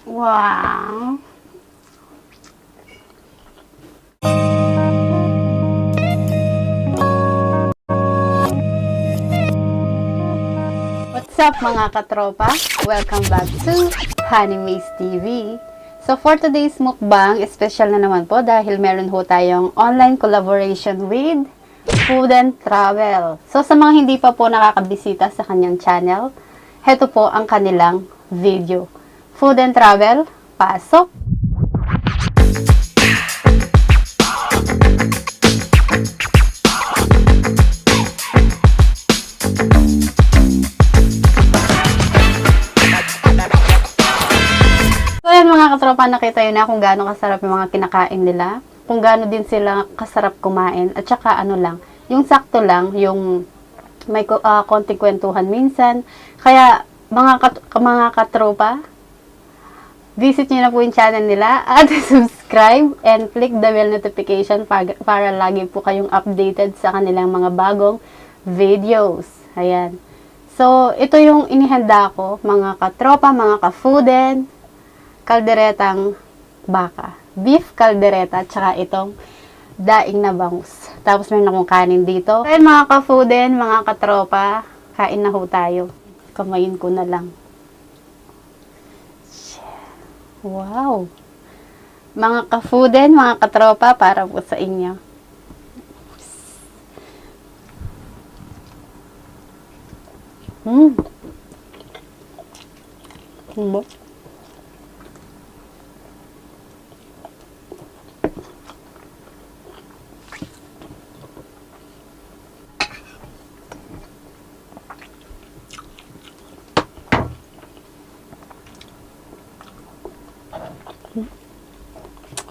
Wow! What's up mga katropa? Welcome back to Honeymaze TV. So for today's mukbang, special na naman po dahil meron ho tayong online collaboration with Food and Travel. So sa mga hindi pa po nakakabisita sa kanyang channel, heto po ang kanilang video. Food and Travel, pasok! So yan mga katropa, nakita yun na kung gaano kasarap yung mga kinakain nila. Kung gaano din sila kasarap kumain. At saka ano lang, yung sakto lang, yung may konting kwentuhan minsan. Kaya mga katropa, visit nyo na po yung channel nila at subscribe and click the bell notification para lagi po kayong updated sa kanilang mga bagong videos. Ayan. So, ito yung inihanda ko, mga katropa, mga ka-fooden, kalderetang baka. Beef kaldereta, tsaka itong daing na bangus. Tapos meron akong kanin dito. Ayun mga ka-fooden, mga katropa, kain na ho tayo. Kamayin ko na lang. Wow! Mga ka-fooden, mga katropa, para po sa inyo. Ano?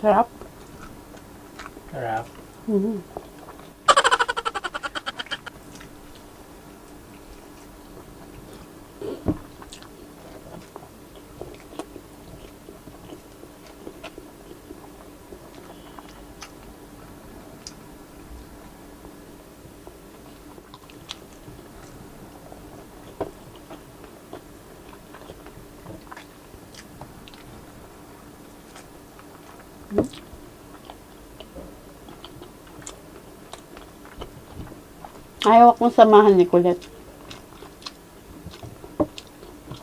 Sarap. Sarap. Ayaw akong samahan ni Colette.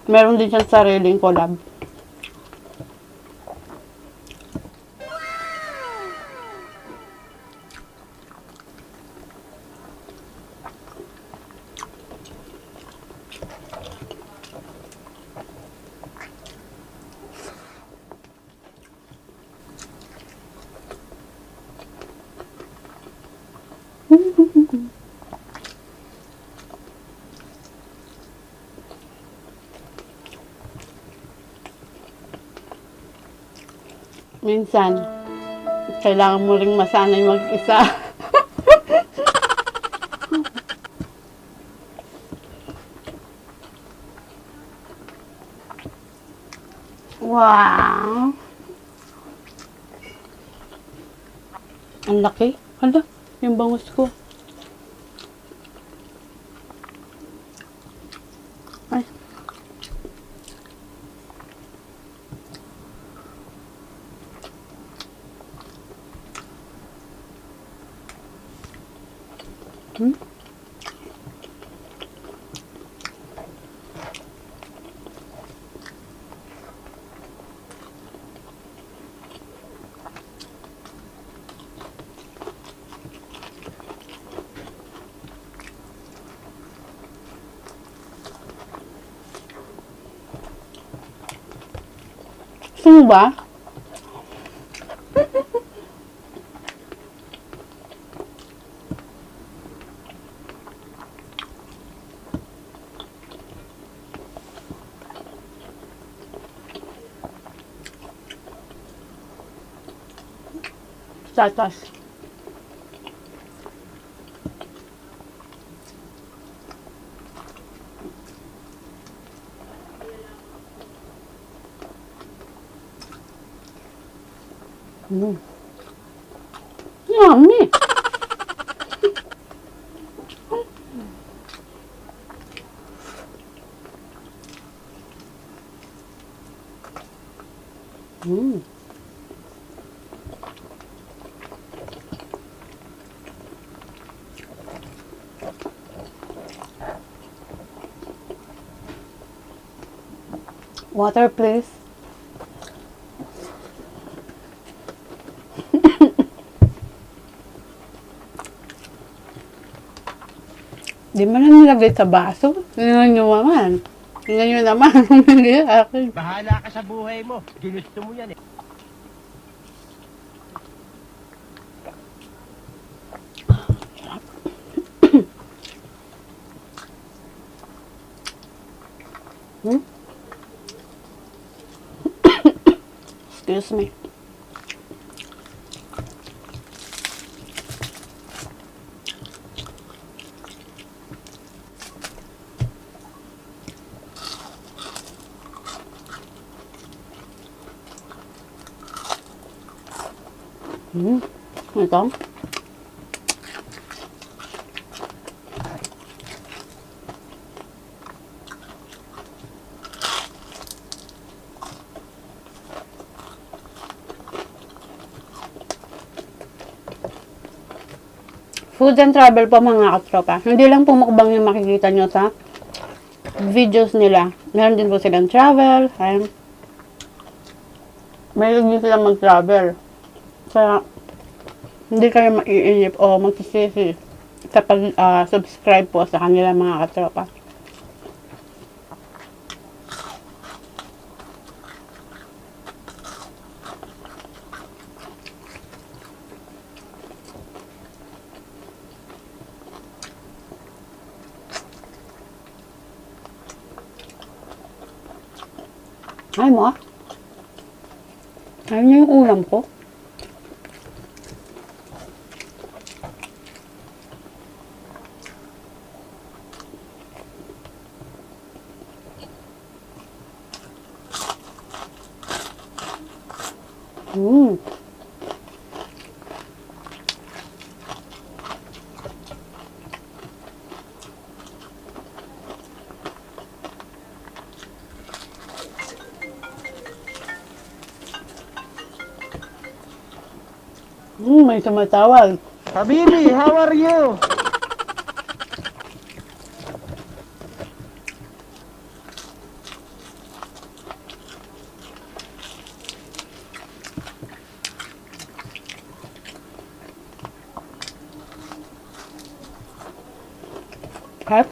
Meron din siyang sariling collab. Minsan, kailangan mo ring masanay mag-isa. Wow! Ang laki. Hala, yung bangus ko. Ay. Gusto mo ba? Tatas. Yummy. Mm. Water, please. Di mo na nilagay sa baso. Tingnan nyo naman. Tingnan nyo naman. Hindi akin. Bahala ka sa buhay mo. Ginusto mo yan eh. Hmm? Excuse me. Ito. Food and travel po mga katropa. Hindi lang po mukbang yung makikita nyo sa videos nila. Meron din po silang travel. Ayun. Meron din silang mag-travel. Kaya, hindi kayo maiinip o magsisisi sa pag-subscribe po sa kanila mga katropa. Ay mo, ayun yung ulam ko. May tumatawag. Habibi, how are you? Okay.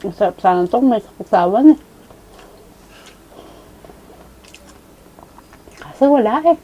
Masarap sana itong may sakusawan eh. Kasi wala eh.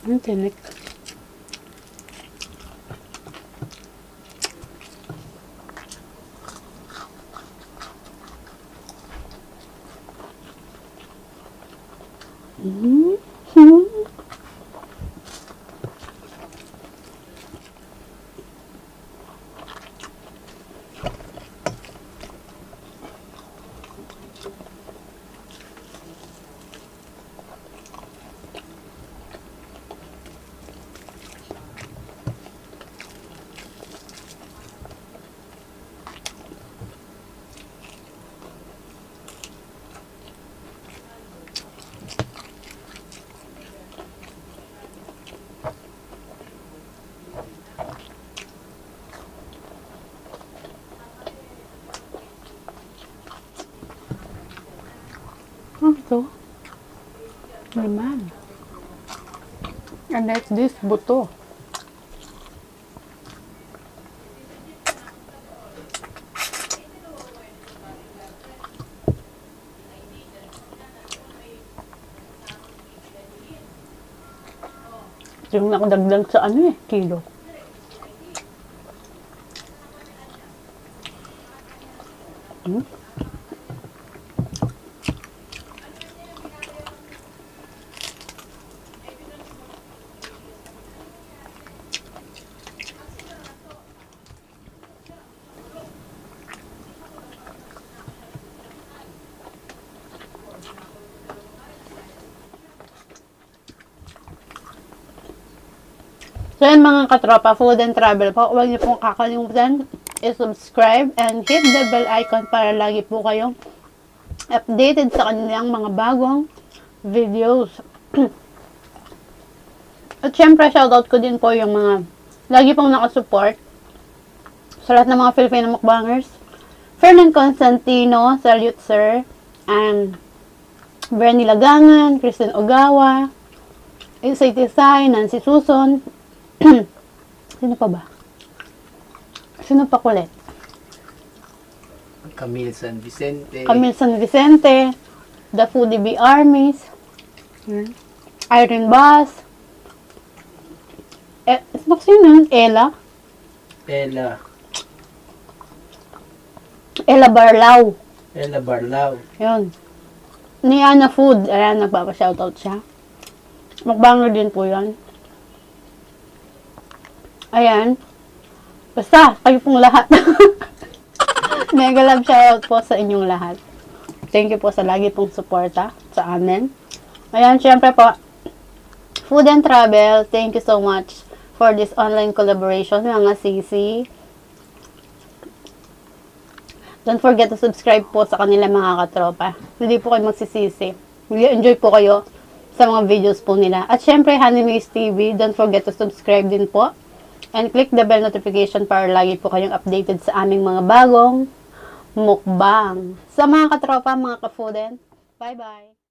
Ang tinik. Ito. Naman. And like this, buto. Yung nakadagdag sa kilo. So yun mga katropa, food and travel po. Huwag niyo pong kakalimutan i-subscribe and hit the bell icon para lagi po kayong updated sa kanilang mga bagong videos. At syempre, shoutout ko din po yung mga lagi pong nakasupport sa lahat ng mga Filipino mukbangers. Fernan Constantino, salute sir. And Bernie Lagangan, Kristen Ogawa, Isay Tisay, Nancy Suson. Sino pa ba? Sino pa kulit? Camille San Vicente. Camille San Vicente, The Foodie B Armies, Irene Bass, sino yun? Ella Barlao. Ella Barlao. Yun. Ni Ana Food. Ayan, nagpapa-shoutout siya. Mukbanger din po yan. Ayan. Basta, kayo pong lahat. Mega love shoutout po sa inyong lahat. Thank you po sa lagi pong suporta sa amin. Ayan, syempre po, Food and Travel, thank you so much for this online collaboration, mga sisi. Don't forget to subscribe po sa kanila mga katropa. Hindi po kayo magsisisi. Enjoy po kayo sa mga videos po nila. At syempre, Honeymaze TV, don't forget to subscribe din po. And click the bell notification para lagi po kayong updated sa aming mga bagong mukbang. Sa mga katropa, mga ka-foodin, bye-bye!